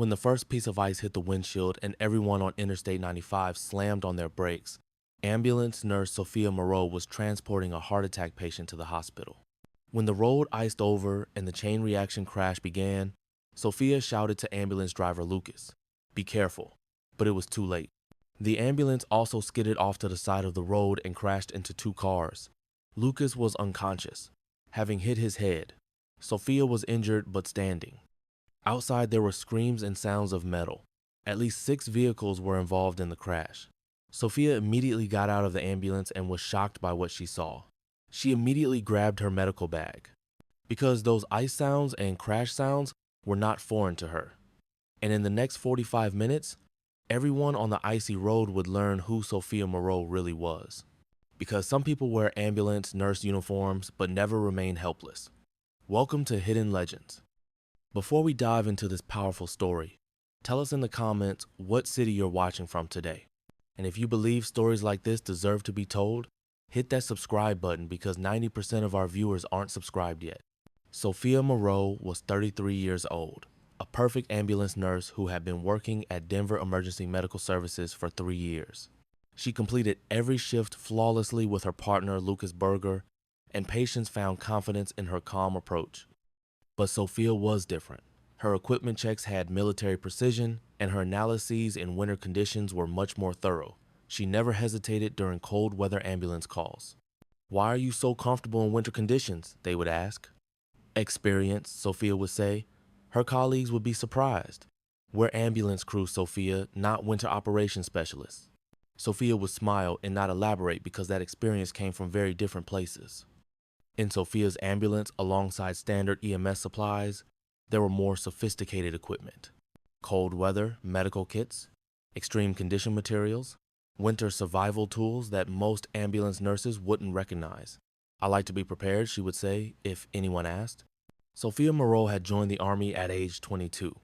When the first piece of ice hit the windshield and everyone on Interstate 95 slammed on their brakes, ambulance nurse Sophia Moreau was transporting a heart attack patient to the hospital. When the road iced over and the chain reaction crash began, Sophia shouted to ambulance driver Lucas, "Be careful," but it was too late. The ambulance also skidded off to the side of the road and crashed into two cars. Lucas was unconscious, having hit his head. Sophia was injured but standing. Outside there were screams and sounds of metal. At least 6 vehicles were involved in the crash. Sophia immediately got out of the ambulance and was shocked by what she saw. She immediately grabbed her medical bag, because those ice sounds and crash sounds were not foreign to her. And in the next 45 minutes, everyone on the icy road would learn who Sophia Moreau really was. Because some people wear ambulance nurse uniforms but never remain helpless. Welcome to Hidden Legends. Before we dive into this powerful story, tell us in the comments what city you're watching from today. And if you believe stories like this deserve to be told, hit that subscribe button because 90% of our viewers aren't subscribed yet. Sophia Moreau was 33 years old, a perfect ambulance nurse who had been working at Denver Emergency Medical Services for 3 years. She completed every shift flawlessly with her partner Lucas Berger, and patients found confidence in her calm approach. But Sophia was different. Her equipment checks had military precision, and her analyses in winter conditions were much more thorough. She never hesitated during cold weather ambulance calls. "Why are you so comfortable in winter conditions?" they would ask. "Experience," Sophia would say. Her colleagues would be surprised. "We're ambulance crew, Sophia, not winter operations specialists." Sophia would smile and not elaborate because that experience came from very different places. In Sophia's ambulance, alongside standard EMS supplies, there were more sophisticated equipment. Cold weather medical kits, extreme condition materials, winter survival tools that most ambulance nurses wouldn't recognize. "I like to be prepared," she would say, if anyone asked. Sophia Moreau had joined the Army at age 22.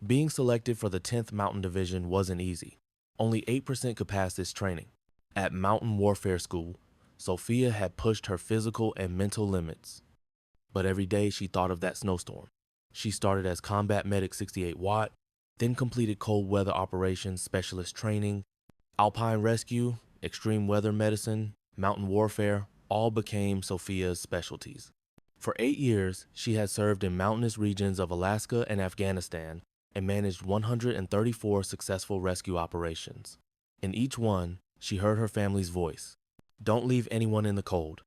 Being selected for the 10th Mountain Division wasn't easy. Only 8% could pass this training. At Mountain Warfare School, Sophia had pushed her physical and mental limits. But every day she thought of that snowstorm. She started as Combat Medic 68 Watt, then completed cold weather operations specialist training, alpine rescue, extreme weather medicine, mountain warfare, all became Sophia's specialties. For 8 years, she had served in mountainous regions of Alaska and Afghanistan and managed 134 successful rescue operations. In each one, she heard her family's voice. Don't leave anyone in the cold.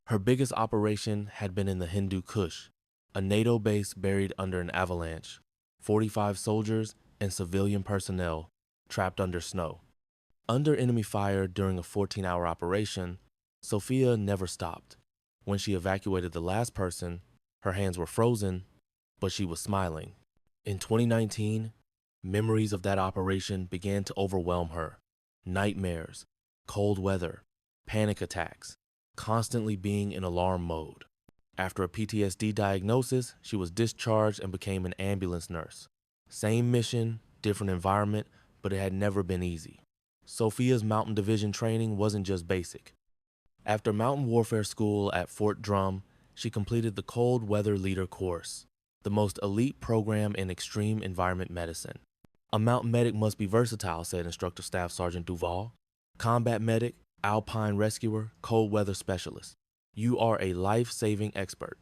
Her biggest operation had been in the Hindu Kush, a NATO base buried under an avalanche, 45 soldiers and civilian personnel trapped under snow. Under enemy fire during a 14-hour operation, Sophia never stopped. When she evacuated the last person, her hands were frozen, but she was smiling. In 2019, memories of that operation began to overwhelm her. Nightmares, cold weather, panic attacks, constantly being in alarm mode. After a PTSD diagnosis, she was discharged and became an ambulance nurse. Same mission, different environment, but it had never been easy. Sophia's Mountain Division training wasn't just basic. After Mountain Warfare School at Fort Drum, she completed the Cold Weather Leader course, the most elite program in extreme environment medicine. "A mountain medic must be versatile," said Instructor Staff Sergeant Duval. "Combat medic, alpine rescuer, cold weather specialist. You are a life-saving expert."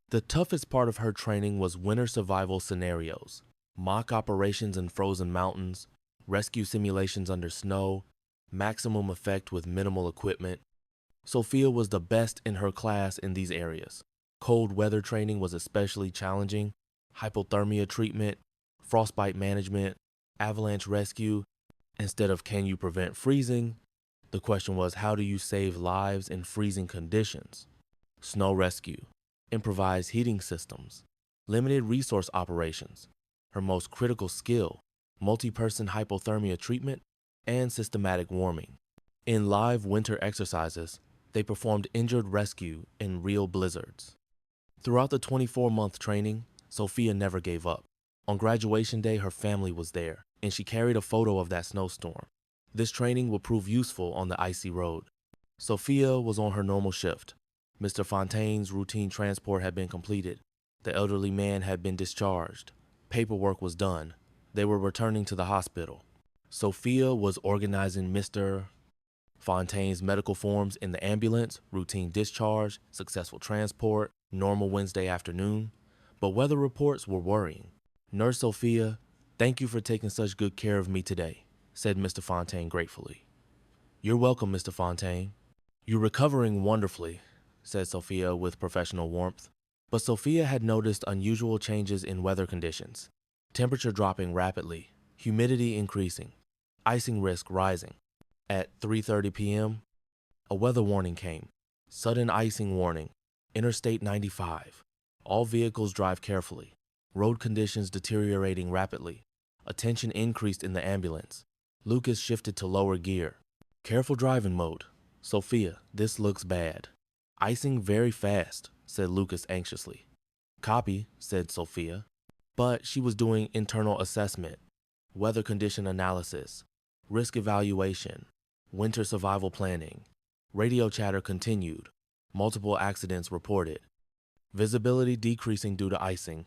The toughest part of her training was winter survival scenarios, mock operations in frozen mountains, rescue simulations under snow, maximum effect with minimal equipment. Sophia was the best in her class in these areas. Cold weather training was especially challenging. Hypothermia treatment, frostbite management, avalanche rescue. Instead of "can you prevent freezing?" the question was, "how do you save lives in freezing conditions?" Snow rescue, improvised heating systems, limited resource operations. Her most critical skill, multi-person hypothermia treatment, and systematic warming. In live winter exercises, they performed injured rescue in real blizzards. Throughout the 24-month training, Sophia never gave up. On graduation day, her family was there, and she carried a photo of that snowstorm. This training would prove useful on the icy road. Sophia was on her normal shift. Mr. Fontaine's routine transport had been completed. The elderly man had been discharged. Paperwork was done. They were returning to the hospital. Sophia was organizing Mr. Fontaine's medical forms in the ambulance, routine discharge, successful transport, normal Wednesday afternoon. But weather reports were worrying. Nurse Sophia, thank you for taking such good care of me today, said Mr. Fontaine gratefully. You're welcome, Mr. Fontaine. You're recovering wonderfully, said Sophia with professional warmth. But Sophia had noticed unusual changes in weather conditions. Temperature dropping rapidly, humidity increasing, icing risk rising. At 3:30 p.m., a weather warning came. Sudden icing warning. Interstate 95. All vehicles drive carefully. Road conditions deteriorating rapidly. Attention increased in the ambulance. Lucas shifted to lower gear. Careful driving mode. Sophia, this looks bad. Icing very fast, said Lucas anxiously. Copy, said Sophia. But she was doing internal assessment, weather condition analysis, risk evaluation, winter survival planning. Radio chatter continued. Multiple accidents reported. Visibility decreasing due to icing.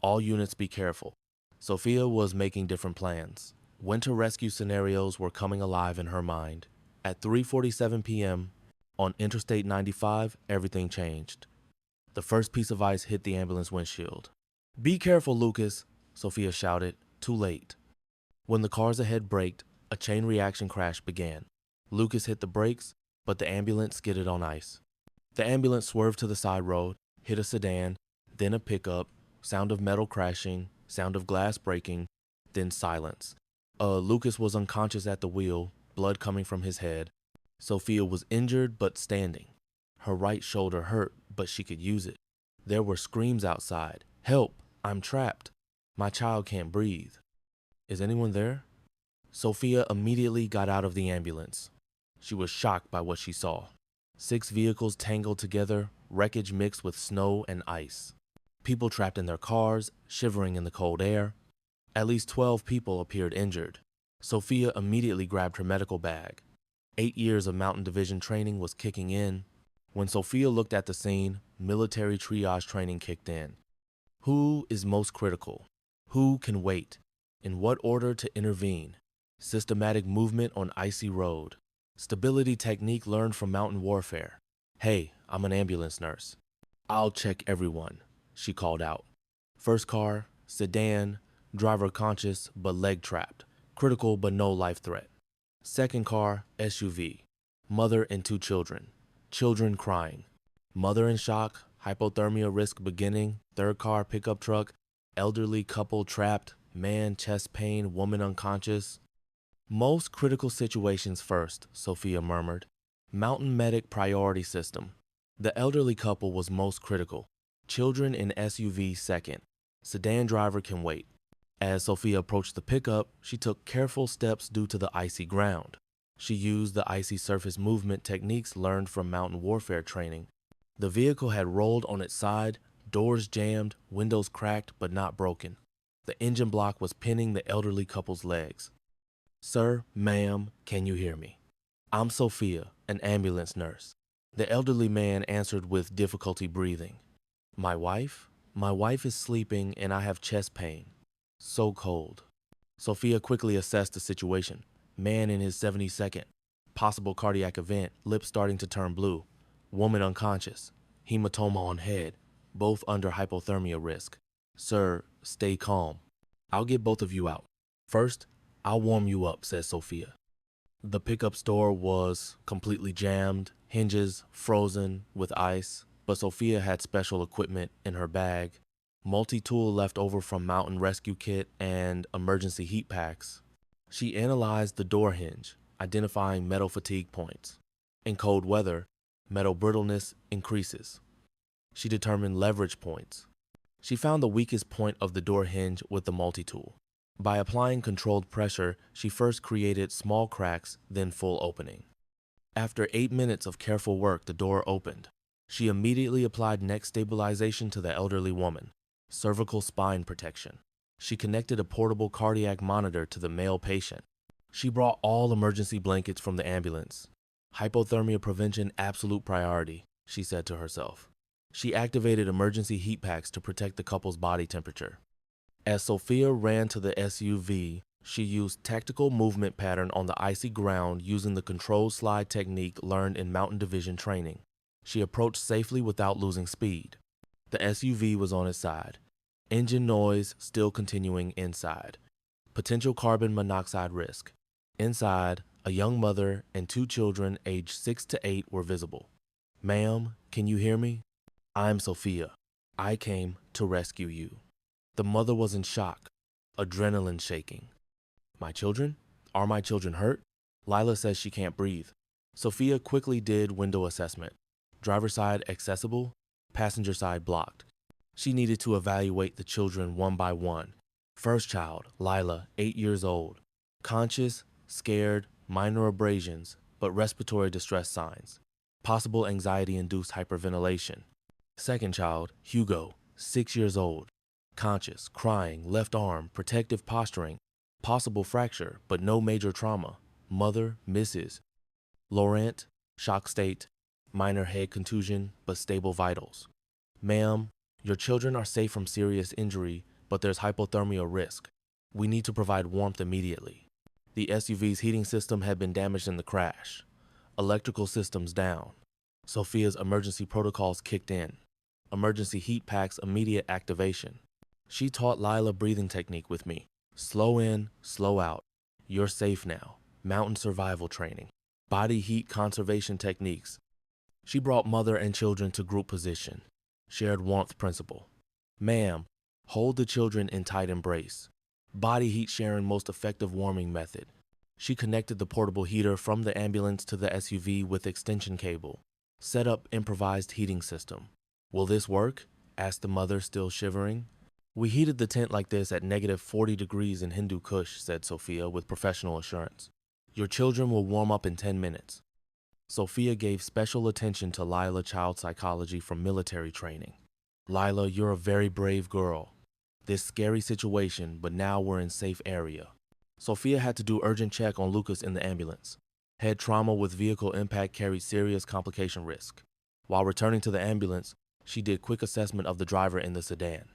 All units be careful. Sophia was making different plans. Winter rescue scenarios were coming alive in her mind. At 3:47 p.m., on Interstate 95, everything changed. The first piece of ice hit the ambulance windshield. Be careful, Lucas, Sophia shouted, too late. When the cars ahead braked, a chain reaction crash began. Lucas hit the brakes, but the ambulance skidded on ice. The ambulance swerved to the side road, hit a sedan, then a pickup, sound of metal crashing, sound of glass breaking, then silence. Lucas was unconscious at the wheel, blood coming from his head. Sophia was injured but standing. Her right shoulder hurt, but she could use it. There were screams outside. Help! I'm trapped. My child can't breathe. Is anyone there? Sophia immediately got out of the ambulance. She was shocked by what she saw. 6 vehicles tangled together, wreckage mixed with snow and ice. People trapped in their cars, shivering in the cold air. At least 12 people appeared injured. Sophia immediately grabbed her medical bag. 8 years of Mountain Division training was kicking in. When Sophia looked at the scene, military triage training kicked in. Who is most critical? Who can wait? In what order to intervene? Systematic movement on icy road. Stability technique learned from mountain warfare. Hey, I'm an ambulance nurse. I'll check everyone, she called out. First car, sedan, driver conscious but leg trapped, critical but no life threat. Second car, SUV, mother and 2 children, children crying. Mother in shock, hypothermia risk beginning. Third car, pickup truck, elderly couple trapped, man chest pain, woman unconscious. Most critical situations first, Sophia murmured. Mountain medic priority system. The elderly couple was most critical. Children in SUV second. Sedan driver can wait. As Sophia approached the pickup, she took careful steps due to the icy ground. She used the icy surface movement techniques learned from mountain warfare training. The vehicle had rolled on its side, doors jammed, windows cracked but not broken. The engine block was pinning the elderly couple's legs. Sir, ma'am, can you hear me? I'm Sophia, an ambulance nurse. The elderly man answered with difficulty breathing. My wife? My wife is sleeping and I have chest pain. So cold. Sophia quickly assessed the situation. Man in his 72nd. Possible cardiac event, lips starting to turn blue. Woman unconscious. Hematoma on head. Both under hypothermia risk. Sir, stay calm. I'll get both of you out. First, I'll warm you up, said Sophia. The pickup store was completely jammed, hinges frozen with ice, but Sophia had special equipment in her bag. Multi-tool left over from mountain rescue kit and emergency heat packs. She analyzed the door hinge, identifying metal fatigue points. In cold weather, metal brittleness increases. She determined leverage points. She found the weakest point of the door hinge with the multi-tool. By applying controlled pressure, she first created small cracks, then full opening. After 8 minutes of careful work, the door opened. She immediately applied neck stabilization to the elderly woman. Cervical spine protection. She connected a portable cardiac monitor to the male patient. She brought all emergency blankets from the ambulance. Hypothermia prevention absolute priority, she said to herself. She activated emergency heat packs to protect the couple's body temperature. As Sophia ran to the SUV, she used tactical movement pattern on the icy ground using the controlled slide technique learned in mountain division training. She approached safely without losing speed. The SUV was on its side. Engine noise still continuing inside. Potential carbon monoxide risk. Inside, a young mother and 2 children aged 6 to 8 were visible. "Ma'am, can you hear me? I'm Sophia. I came to rescue you." The mother was in shock, adrenaline shaking. "My children? Are my children hurt?" Lila says she can't breathe. Sophia quickly did window assessment. Driver side accessible, passenger side blocked. She needed to evaluate the children one by one. First child, Lila, 8 years old. Conscious, scared, minor abrasions, but respiratory distress signs. Possible anxiety-induced hyperventilation. Second child, Hugo, 6 years old. Conscious, crying, left arm, protective posturing. Possible fracture, but no major trauma. Mother, Mrs. Laurent, shock state. Minor head contusion, but stable vitals. "Ma'am, your children are safe from serious injury, but there's hypothermia risk. We need to provide warmth immediately." The SUV's heating system had been damaged in the crash. Electrical systems down. Sophia's emergency protocols kicked in. Emergency heat packs immediate activation. She taught Lila breathing technique with me. Slow in, slow out. You're safe now. Mountain survival training. Body heat conservation techniques. She brought mother and children to group position. Shared warmth principle. "Ma'am, hold the children in tight embrace." Body heat sharing most effective warming method. She connected the portable heater from the ambulance to the SUV with extension cable. Set up improvised heating system. "Will this work?" asked the mother, still shivering. "We heated the tent like this at -40 degrees in Hindu Kush," said Sophia with professional assurance. "Your children will warm up in 10 minutes. Sophia gave special attention to Lila child psychology from military training. "Lila, you're a very brave girl. This scary situation, but now we're in safe area." Sophia had to do urgent check on Lucas in the ambulance. Head trauma with vehicle impact carried serious complication risk. While returning to the ambulance, she did quick assessment of the driver in the sedan.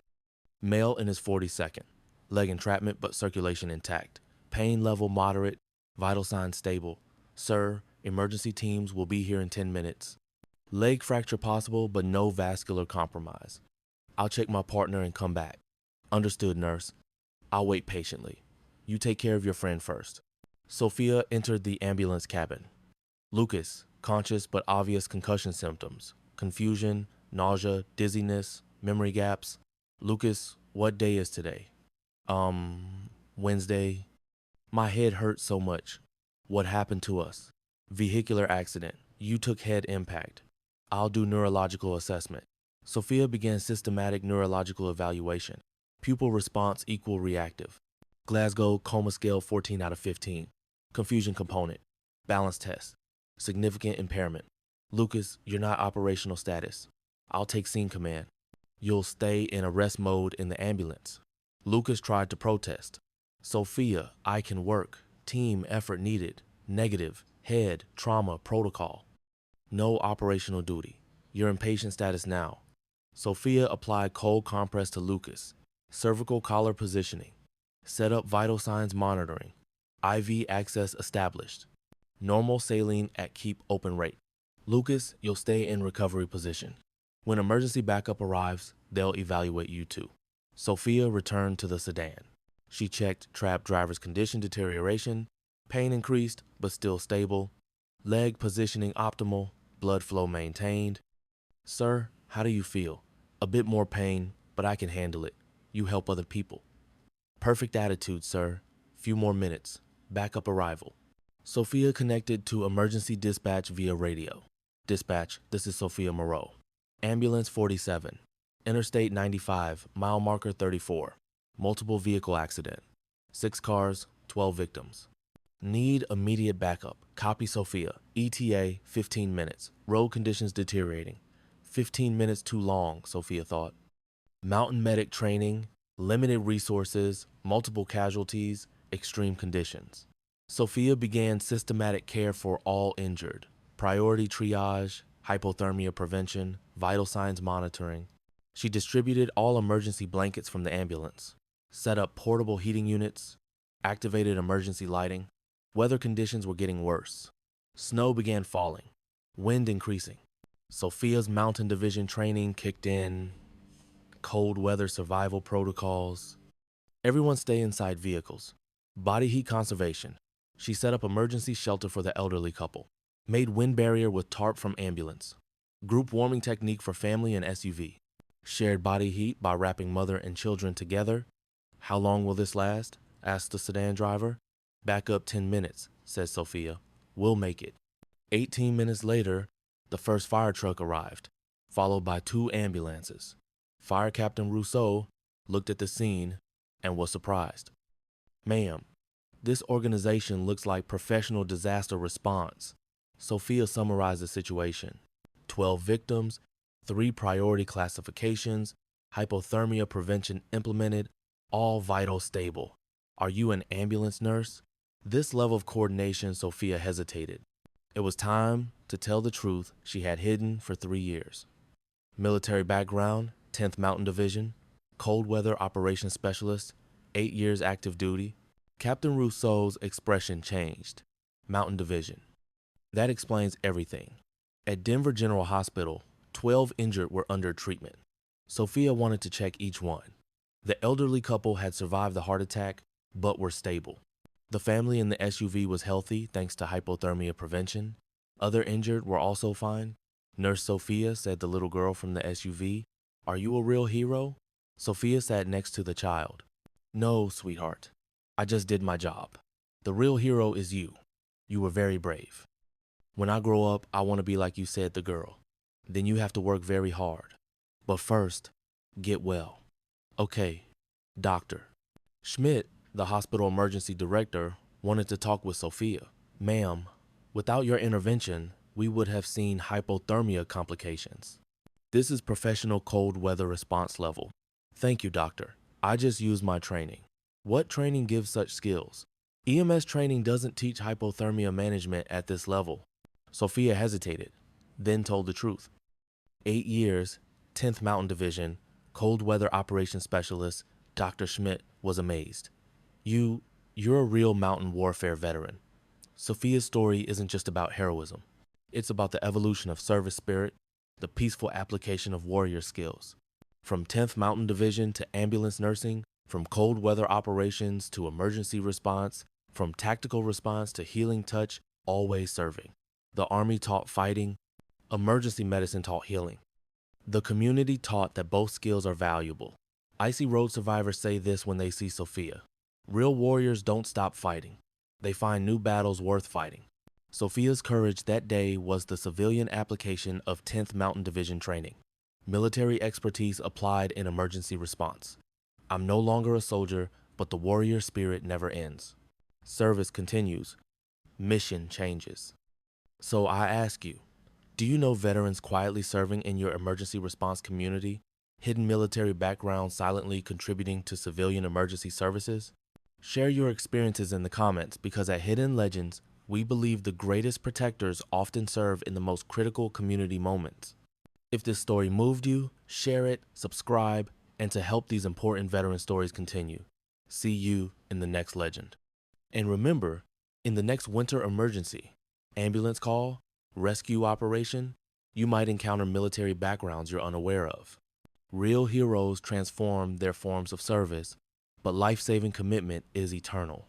Male in his 42nd. Leg entrapment but circulation intact. Pain level moderate. Vital signs stable. "Sir, emergency teams will be here in 10 minutes. Leg fracture possible but no vascular compromise. I'll check my partner and come back." "Understood, nurse. I'll wait patiently. You take care of your friend first." Sophia entered the ambulance cabin. Lucas, conscious but obvious concussion symptoms. Confusion, nausea, dizziness, memory gaps. "Lucas, what day is today?" Wednesday." "My head hurts so much." "What happened to us?" "Vehicular accident. You took head impact." "I'll do neurological assessment." Sophia began systematic neurological evaluation. Pupil response equal reactive. Glasgow Coma Scale 14 out of 15. Confusion component. Balance test. Significant impairment. "Lucas, you're not operational status. I'll take scene command. You'll stay in arrest mode in the ambulance." Lucas tried to protest. "Sophia, I can work. Team effort needed. Negative. Head, trauma, protocol. No operational duty. You're in patient status now." Sophia applied cold compress to Lucas. Cervical collar positioning. Set up vital signs monitoring. IV access established. Normal saline at keep open rate. "Lucas, you'll stay in recovery position. When emergency backup arrives, they'll evaluate you too." Sophia returned to the sedan. She checked trapped driver's condition deterioration. Pain increased, but still stable. Leg positioning optimal. Blood flow maintained. "Sir, how do you feel?" "A bit more pain, but I can handle it. You help other people." "Perfect attitude, sir. Few more minutes. Backup arrival." Sophia connected to emergency dispatch via radio. "Dispatch, this is Sophia Moreau. Ambulance 47. Interstate 95, mile marker 34. Multiple vehicle accident. 6 cars, 12 victims. Need immediate backup. Copy Sophia. ETA 15 minutes. Road conditions deteriorating." 15 minutes too long, Sophia thought. Mountain medic training, limited resources, multiple casualties, extreme conditions. Sophia began systematic care for all injured. Priority triage, hypothermia prevention, vital signs monitoring. She distributed all emergency blankets from the ambulance. set up portable heating units, activated emergency lighting. Weather conditions were getting worse. Snow began falling, wind increasing. Sophia's Mountain Division training kicked in, cold weather survival protocols. Everyone stay inside vehicles. Body heat conservation. She set up emergency shelter for the elderly couple. Made wind barrier with tarp from ambulance. Group warming technique for family and SUV. Shared body heat by wrapping mother and children together. How long will this last? Asked the sedan driver. Back up 10 minutes, says Sophia. We'll make it. 18 minutes later, the first fire truck arrived, followed by 2 ambulances. Fire Captain Rousseau looked at the scene and was surprised. Ma'am, this organization looks like professional disaster response. Sophia summarized the situation. 12 victims, 3 priority classifications, hypothermia prevention implemented, all vital stable. Are you an ambulance nurse? This level of coordination, Sophia hesitated. It was time to tell the truth she had hidden for 3 years. Military background, 10th Mountain Division, cold weather operations specialist, 8 years active duty. Captain Rousseau's expression changed. Mountain Division. That explains everything. At Denver General Hospital, 12 injured were under treatment. Sophia wanted to check each one. The elderly couple had survived the heart attack, but were stable. The family in the SUV was healthy thanks to hypothermia prevention. Other injured were also fine. Nurse Sophia said the little girl from the SUV, "Are you a real hero?" Sophia sat next to the child. "No, sweetheart. I just did my job. The real hero is you. You were very brave. When I grow up, I want to be like you," said the girl. "Then you have to work very hard. But first, get well." "Okay, doctor." Schmidt, the hospital emergency director, wanted to talk with Sophia. "Ma'am, without your intervention, we would have seen hypothermia complications. This is professional cold weather response level." "Thank you, doctor. I just used my training." "What training gives such skills?" "EMS training doesn't teach hypothermia management at this level." Sophia hesitated, then told the truth. 8 years, 10th Mountain Division, cold weather operations specialist, Dr. Schmidt was amazed. You're a real mountain warfare veteran." Sophia's story isn't just about heroism. It's about the evolution of service spirit, the peaceful application of warrior skills. From 10th Mountain Division to ambulance nursing, from cold weather operations to emergency response, from tactical response to healing touch, always serving. The Army taught fighting, emergency medicine taught healing. The community taught that both skills are valuable. Icy Road survivors say this when they see Sophia. Real warriors don't stop fighting. They find new battles worth fighting. Sophia's courage that day was the civilian application of 10th Mountain Division training. Military expertise applied in emergency response. I'm no longer a soldier, but the warrior spirit never ends. Service continues. Mission changes. So I ask you, do you know veterans quietly serving in your emergency response community? Hidden military background silently contributing to civilian emergency services? Share your experiences in the comments, because at Hidden Legends, we believe the greatest protectors often serve in the most critical community moments. If this story moved you, share it, subscribe, and to help these important veteran stories continue. See you in the next legend. And remember, in the next winter emergency, ambulance call, rescue operation, you might encounter military backgrounds you're unaware of. Real heroes transform their forms of service, but life-saving commitment is eternal.